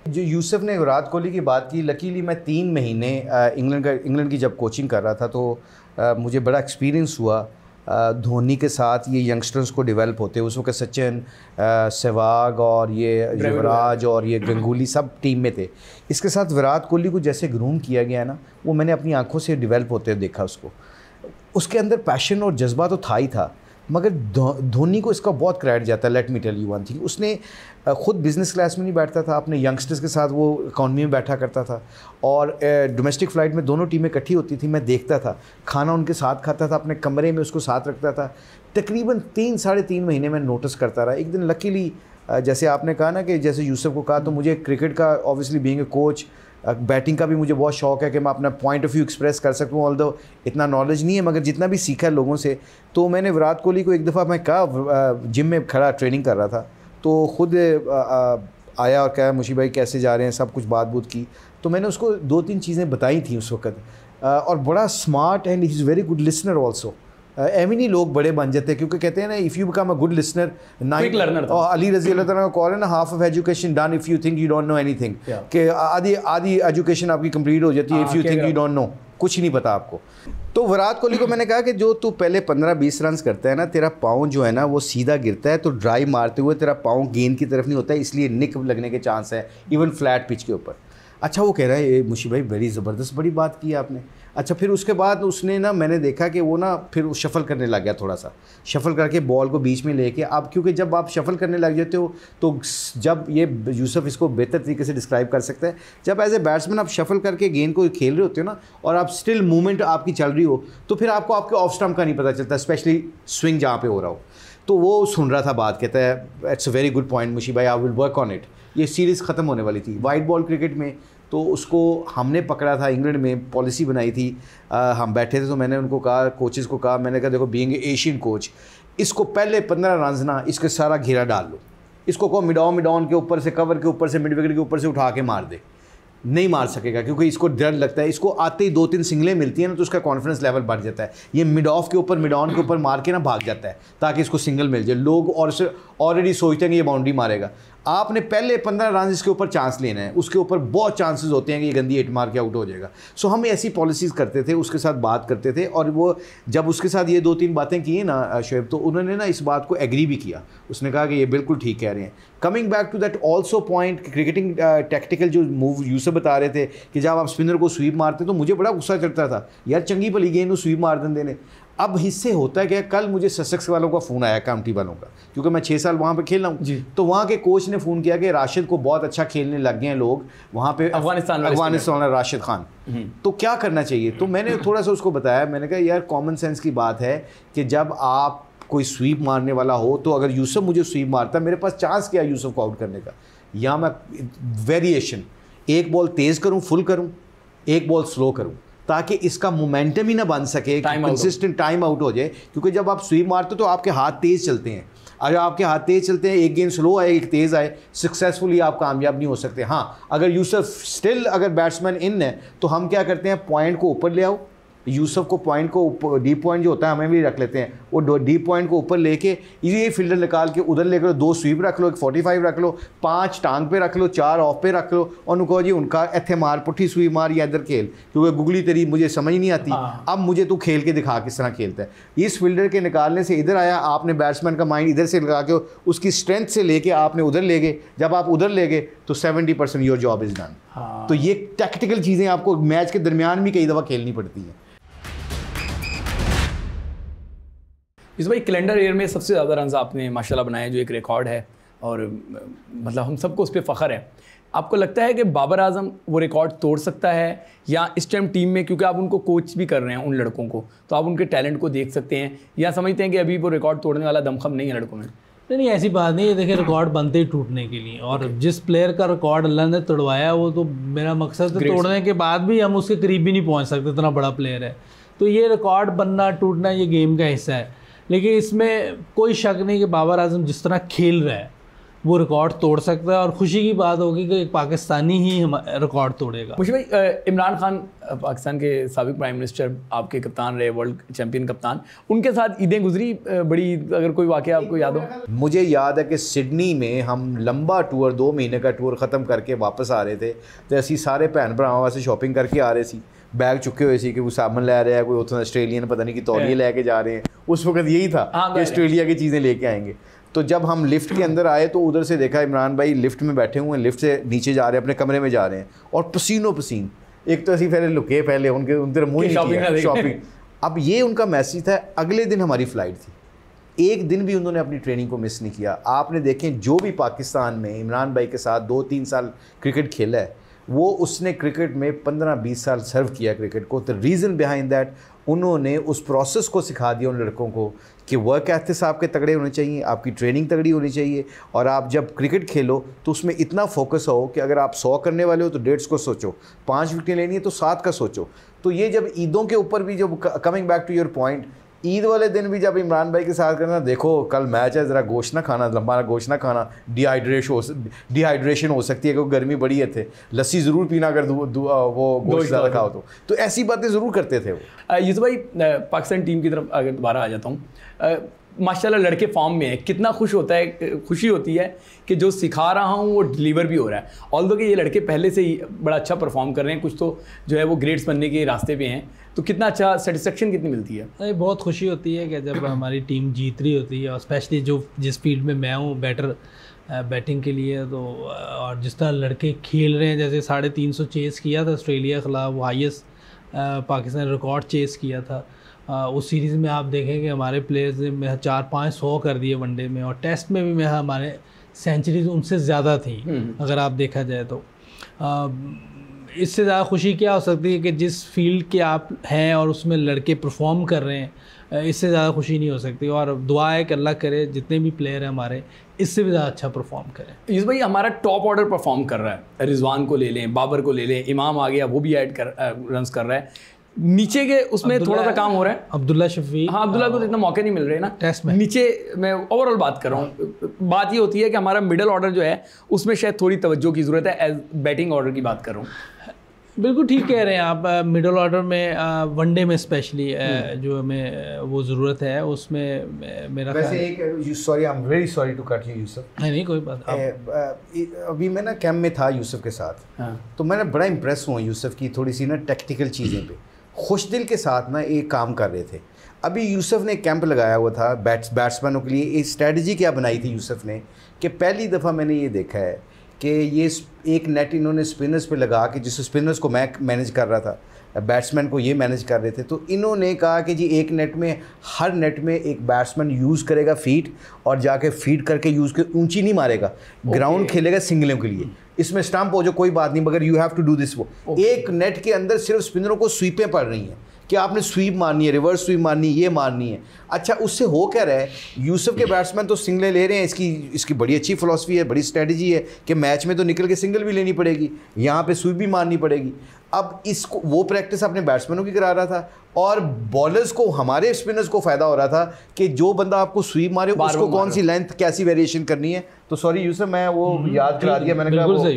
जो यूसुफ ने विराट कोहली की बात की, लकीली मैं 3 महीने इंग्लैंड की जब कोचिंग कर रहा था तो मुझे बड़ा एक्सपीरियंस हुआ धोनी के साथ ये यंगस्टर्स को डेवलप होते। उस वक्त सचिन, सहवाग और ये युवराज और ये गंगुली सब टीम में थे। इसके साथ विराट कोहली को जैसे ग्रूम किया गया ना, वो मैंने अपनी आंखों से डेवलप होते देखा उसको। उसके अंदर पैशन और जज्बा तो था ही था, मगर धोनी को इसका बहुत क्रेडिट जाता है। Let me tell you one thing, उसने ख़ुद बिज़नेस क्लास में नहीं बैठता था, अपने यंगस्टर्स के साथ वो इकॉनमी में बैठा करता था और डोमेस्टिक फ़्लाइट में दोनों टीमें इकट्ठी होती थी, मैं देखता था, खाना उनके साथ खाता था, अपने कमरे में उसको साथ रखता था। तकरीबन 3 साढ़े 3 महीने मैं नोटिस करता रहा। एक दिन लकीली जैसे आपने कहा ना कि जैसे यूसुफ को कहा, तो मुझे क्रिकेट का obviously being a coach, batting का भी मुझे बहुत शौक़ है कि मैं अपना पॉइंट ऑफ व्यू एक्सप्रेस कर सकूँ। ऑल्दो इतना नॉलेज नहीं है, मगर जितना भी सीखा है लोगों से। तो मैंने विराट कोहली को एक दफ़ा मैं कहा, जिम में खड़ा ट्रेनिंग कर रहा था, तो ख़ुद आया और कहा मुशी भाई कैसे जा रहे हैं, सब कुछ बात की। तो मैंने उसको 2-3 चीज़ें बताई थी उस वक्त, और बड़ा smart and he is very good listener also. एम ही नहीं लोग बड़े बन जाते हैं, क्योंकि कहते हैं ना, if you become a good listener, quick learner. और अली रज़ी अल्लाह तआला का कॉल है ना, half of education done if you think you don't know anything, कि आधी एजुकेशन आपकी कंप्लीट हो जाती है if you think you don't know, कुछ नहीं पता आपको। तो विराट कोहली को मैंने कहा कि जो तू पहले 15-20 रन करता है ना, तेरा पाँव जो है ना वो सीधा गिरता है, तो ड्राइव मारते हुए तेरा पाँव गेंद की तरफ नहीं होता है, इसलिए निक लगने के चांस है इवन फ्लैट पिच के ऊपर। अच्छा, वो कह रहा है मुशी भाई बड़ी ज़बरदस्त बड़ी बात की आपने। अच्छा, फिर उसके बाद उसने ना, मैंने देखा कि वो ना फिर शफ़ल करने लग गया, थोड़ा सा शफ़ल करके बॉल को बीच में लेके। अब क्योंकि जब आप शफ़ल करने लग जाते हो, तो जब ये यूसुफ इसको बेहतर तरीके से डिस्क्राइब कर सकता है, जब एज ए बैट्समैन आप शफ़ल करके गेंद को खेल रहे होते हो ना, और आप स्टिल मूवमेंट आपकी चल रही हो, तो फिर आपको आपके ऑफ स्टम्प का नहीं पता चलता, स्पेशली स्विंग जहाँ पे हो रहा हो। तो वो सुन रहा था बात, कहता है it's a very good point Mushi भाई, I will work on it. ये सीरीज़ ख़त्म होने वाली थी वाइट बॉल क्रिकेट में, तो उसको हमने पकड़ा था। इंग्लैंड में पॉलिसी बनाई थी, हम बैठे थे, तो मैंने उनको कहा, कोचेज़ को कहा, मैंने कहा देखो बीइंग एशियन कोच, इसको पहले 15 रन ना इसके सारा घेरा डाल लो, इसको कहो मिड ऑन के ऊपर से, कवर के ऊपर से, मिड विकेट के ऊपर से उठा के मार दे। नहीं मार सकेगा, क्योंकि इसको डर लगता है। इसको आते ही 2-3 सिंगलें मिलती हैं ना, तो उसका कॉन्फिडेंस लेवल बढ़ जाता है। ये मिड ऑफ के ऊपर, मिड ऑन के ऊपर मार के ना भाग जाता है, ताकि इसको सिंगल मिल जाए। लोग और ऑलरेडी सोचते हैं कि ये बाउंड्री मारेगा। आपने पहले 15 रन इसके ऊपर चांस लेना है, उसके ऊपर बहुत चांसेस होते हैं कि ये गंदी हिट मार के आउट हो जाएगा। सो हम ऐसी पॉलिसीज़ करते थे, उसके साथ बात करते थे, और वो जब उसके साथ ये 2-3 बातें की ना शोएब, तो उन्होंने ना इस बात को एग्री भी किया। उसने कहा कि ये बिल्कुल ठीक कह रहे हैं। Coming back to that also point, cricketing tactical जो मूव यूसुफ बता रहे थे कि जब आप स्पिनर को स्वीप मारते, तो मुझे बड़ा गुस्सा चढ़ता था, यार चंगी भली गेंद स्वीप मार देने। अब हिस्से होता है कि कल मुझे ससेक्स वालों का फ़ोन आया, काउंटी वालों का, क्योंकि मैं 6 साल वहाँ पे खेल रहा हूँ, तो वहाँ के कोच ने फ़ोन किया कि राशिद को बहुत अच्छा खेलने लग गए हैं लोग वहाँ पे, अफगानिस्तान राशिद खान, तो क्या करना चाहिए। तो मैंने थोड़ा सा उसको बताया, मैंने कहा यार कॉमन सेंस की बात है कि जब आप कोई स्वीप मारने वाला हो, तो अगर यूसुफ मुझे स्वीप मारता, मेरे पास चांस क्या है यूसुफ को आउट करने का, या मैं वेरिएशन, एक बॉल तेज़ करूँ, फुल करूँ, एक बॉल स्लो करूँ, ताकि इसका मोमेंटम ही ना बन सके, कंसिस्टेंट टाइम आउट हो जाए। क्योंकि जब आप स्वीप मारते हो तो आपके हाथ तेज़ चलते हैं, अगर आपके हाथ तेज़ चलते हैं, एक गेंद स्लो आए एक तेज़ आए, सक्सेसफुली आप कामयाब नहीं हो सकते। हाँ, अगर यूसुफ स्टिल अगर बैट्समैन इन है, तो हम क्या करते हैं, पॉइंट को ऊपर ले आओ, यूसुफ को पॉइंट को ऊपर, डी पॉइंट जो होता है हमें भी रख लेते हैं, वो डी पॉइंट को ऊपर लेके ये फील्डर निकाल के उधर लेकर 2 स्वीप रख लो, 1 45 रख लो, 5 टांग पे रख लो, 4 ऑफ पे रख लो, और उनको जी उनका ऐथे मार, पुट्ठी स्वीप मार या इधर खेल, क्योंकि गुगली तेरी मुझे समझ नहीं आती, अब मुझे तू खेल के दिखा किस तरह खेलता है। इस फील्डर के निकालने से इधर आया, आपने बैट्समैन का माइंड इधर से लगा के उसकी स्ट्रेंथ से लेके आपने उधर ले गए, जब आप उधर ले गए तो 70% योर जॉब इज़ डन। तो ये टैक्टिकल चीज़ें आपको मैच के दरमियान भी कई दफ़ा खेलनी पड़ती हैं। इस भाई कैलेंडर ईयर में सबसे ज़्यादा रन आपने माशाल्लाह बनाए, जो एक रिकॉर्ड है, और मतलब हम सबको उस पर फ़ख्र है। आपको लगता है कि बाबर आजम वो रिकॉर्ड तोड़ सकता है, या इस टाइम टीम में, क्योंकि आप उनको कोच भी कर रहे हैं उन लड़कों को, तो आप उनके टैलेंट को देख सकते हैं, या समझते हैं कि अभी वो रिकॉर्ड तोड़ने वाला दमखम नहीं है लड़कों में? नहीं, ऐसी बात नहीं है। देखिए, रिकॉर्ड बनते ही टूटने के लिए, और जिस प्लेयर का रिकॉर्ड अल्लाह ने तोड़वाया, वो तो मेरा मकसद है तोड़ने के बाद भी हम उसके करीब भी नहीं पहुँच सकते, इतना बड़ा प्लेयर है। तो ये रिकॉर्ड बनना टूटना ये गेम का हिस्सा है। लेकिन इसमें कोई शक नहीं कि बाबर आजम जिस तरह खेल रहा है, वो रिकॉर्ड तोड़ सकता है, और खुशी की बात होगी कि एक पाकिस्तानी ही रिकॉर्ड तोड़ेगा। मुझे भाई, इमरान खान पाकिस्तान के साबिक प्राइम मिनिस्टर, आपके कप्तान रहे, वर्ल्ड चैंपियन कप्तान, उनके साथ ईदें गुजरी बड़ी, अगर कोई वाकया आपको याद हो? मुझे याद है कि सिडनी में हम लंबा टूर, 2 महीने का टूर ख़त्म करके वापस आ रहे थे, तो ऐसी सारे भैन भरावां वास्ते शॉपिंग करके आ रहे सी, बैग चुके हुए सी कि कोई साबन लै रहा है, कोई उतना ऑस्ट्रेलियन पता नहीं कि तौलिए लेके जा रहे हैं। उस वक्त यही था कि ऑस्ट्रेलिया की चीज़ें लेके आएंगे। तो जब हम लिफ्ट के अंदर आए तो उधर से देखा इमरान भाई लिफ्ट में बैठे हुए हैं, लिफ्ट से नीचे जा रहे हैं, अपने कमरे में जा रहे हैं, और पसीनों पसीन, एक तो ऐसी पहले लुके, पहले उनके मुँह नहीं शॉपिंग। अब ये उनका मैसेज था। अगले दिन हमारी फ़्लाइट थी, एक दिन भी उन्होंने अपनी ट्रेनिंग को मिस नहीं किया। आपने देखें जो भी पाकिस्तान में इमरान भाई के साथ 2-3 साल क्रिकेट खेला है, वो उसने क्रिकेट में 15-20 साल सर्व किया क्रिकेट को। द रीज़न बिहाइंड दैट, उन्होंने उस प्रोसेस को सिखा दिया उन लड़कों को कि वर्क एथिक्स आपके तगड़े होने चाहिए, आपकी ट्रेनिंग तगड़ी होनी चाहिए, और आप जब क्रिकेट खेलो तो उसमें इतना फोकस हो कि अगर आप 100 करने वाले हो तो 150 को सोचो, 5 विकेटें लेनी है तो 7 का सोचो। तो ये जब ईदों के ऊपर भी, जब coming back to your point, Eid वाले दिन भी जब इमरान भाई के साथ करना, देखो कल मैच है, ज़रा गोश्त ना खाना, लंबा गोश्त ना खाना, डिहाइड्रेशन हो सकती है, क्योंकि गर्मी बड़ी है, थे लस्सी ज़रूर पीना अगर वो गोश्त ज़्यादा खाओ तो ऐसी बातें ज़रूर करते थे वो। यूसुफ भाई, पाकिस्तान टीम की तरफ अगर दोबारा आ जाता हूँ, माशाल्लाह लड़के फॉर्म में है, कितना खुशी होती है कि जो सिखा रहा हूँ वो डिलीवर भी हो रहा है। ऑल्दो कि ये लड़के पहले से ही बड़ा अच्छा परफॉर्म कर रहे हैं, कुछ तो जो है वो ग्रेड्स बनने के रास्ते पे हैं, तो कितना अच्छा सेटिस्फेक्शन कितनी मिलती है? बहुत खुशी होती है कि जब हमारी टीम जीत रही होती है, और स्पेशली जिस फील्ड में मैं हूँ बैटिंग के लिए, तो और जिस तरह लड़के खेल रहे हैं, जैसे 350 चेस किया था ऑस्ट्रेलिया के खिलाफ, वो हाईएस्ट पाकिस्तान रिकॉर्ड चेस किया था। उस सीरीज़ में आप देखेंगे हमारे प्लेयर्स ने 400-500 कर दिए वनडे में, और टेस्ट में भी हमारे सेंचुरीज उनसे ज़्यादा थी अगर आप देखा जाए तो। इससे ज़्यादा खुशी क्या हो सकती है कि जिस फील्ड के आप हैं और उसमें लड़के परफॉर्म कर रहे हैं, इससे ज़्यादा खुशी नहीं हो सकती। और दुआ है कि अल्लाह करे जितने भी प्लेयर हैं हमारे, इससे भी ज़्यादा अच्छा परफॉर्म करें। यूसुफ भाई, हमारा टॉप ऑर्डर परफॉर्म कर रहा है, रिजवान को ले लें, बाबर को ले लें, इमाम आ गया, वो भी ऐड कर रन्स कर रहा है। नीचे के उसमें थोड़ा सा काम हो रहा है, अब्दुल्ला शफी, हाँ अब्दुल्ला को तो इतना मौके नहीं मिल रहे ना टेस्ट में। नीचे मैं ओवरऑल बात कर रहा हूँ, बात ये होती है कि हमारा मिडल ऑर्डर जो है उसमें शायद थोड़ी तवज्जो की ज़रूरत है। एज बैटिंग ऑर्डर की बात कर रहा हूँ। बिल्कुल ठीक कह रहे हैं आप। मिडल ऑर्डर में वनडे में स्पेशली जो हमें वो ज़रूरत है, उसमें मेरा वैसे एक sorry, I am very sorry to cut you Yusuf. नहीं कोई बात। अभी मैं ना कैंप में था यूसुफ के साथ, तो मैंने बड़ा इंप्रेस हुआ यूसुफ की थोड़ी सी ना टेक्निकल चीज़ें पे, खुश दिल के साथ ना एक काम कर रहे थे। अभी यूसुफ ने कैंप लगाया हुआ था बैट्समैनों के लिए। एक स्ट्रेटजी क्या बनाई थी यूसुफ ने कि पहली दफ़ा मैंने ये देखा है कि ये एक नेट इन्होंने स्पिनर्स पे लगा के, जिस स्पिनर्स को मैं मैनेज कर रहा था, बैट्समैन को ये मैनेज कर रहे थे, तो इन्होंने कहा कि जी एक नेट में, हर नेट में एक बैट्समैन यूज़ करेगा फीट, और जाके फीट करके यूज़ के ऊंची नहीं मारेगा, ग्राउंड खेलेगा सिंगलों के लिए। इसमें स्टंप हो जो कोई बात नहीं, मगर you have to do this. वो एक नेट के अंदर सिर्फ स्पिनरों को स्वीपें पड़ रही हैं कि आपने स्वीप मारनी है, रिवर्स स्वीप मारनी है, ये मारनी है। अच्छा, उससे हो क्या रहा है, यूसुफ के बैट्समैन तो सिंगलें ले रहे हैं, इसकी बड़ी अच्छी फिलॉसफी है, बड़ी स्ट्रेटजी है कि मैच में तो निकल के सिंगल भी लेनी पड़ेगी, यहाँ पे स्वीप भी मारनी पड़ेगी। अब इसको वो प्रैक्टिस अपने बैट्समैनों की करा रहा था, और बॉलर्स को, हमारे स्पिनर्स को फ़ायदा हो रहा था कि जो बंदा आपको स्वीप मारे उसको कौन सी लेंथ, कैसी वेरिएशन करनी है। तो सॉरी यूसुफ, मैं वो याद करा दिया मैंने कहा।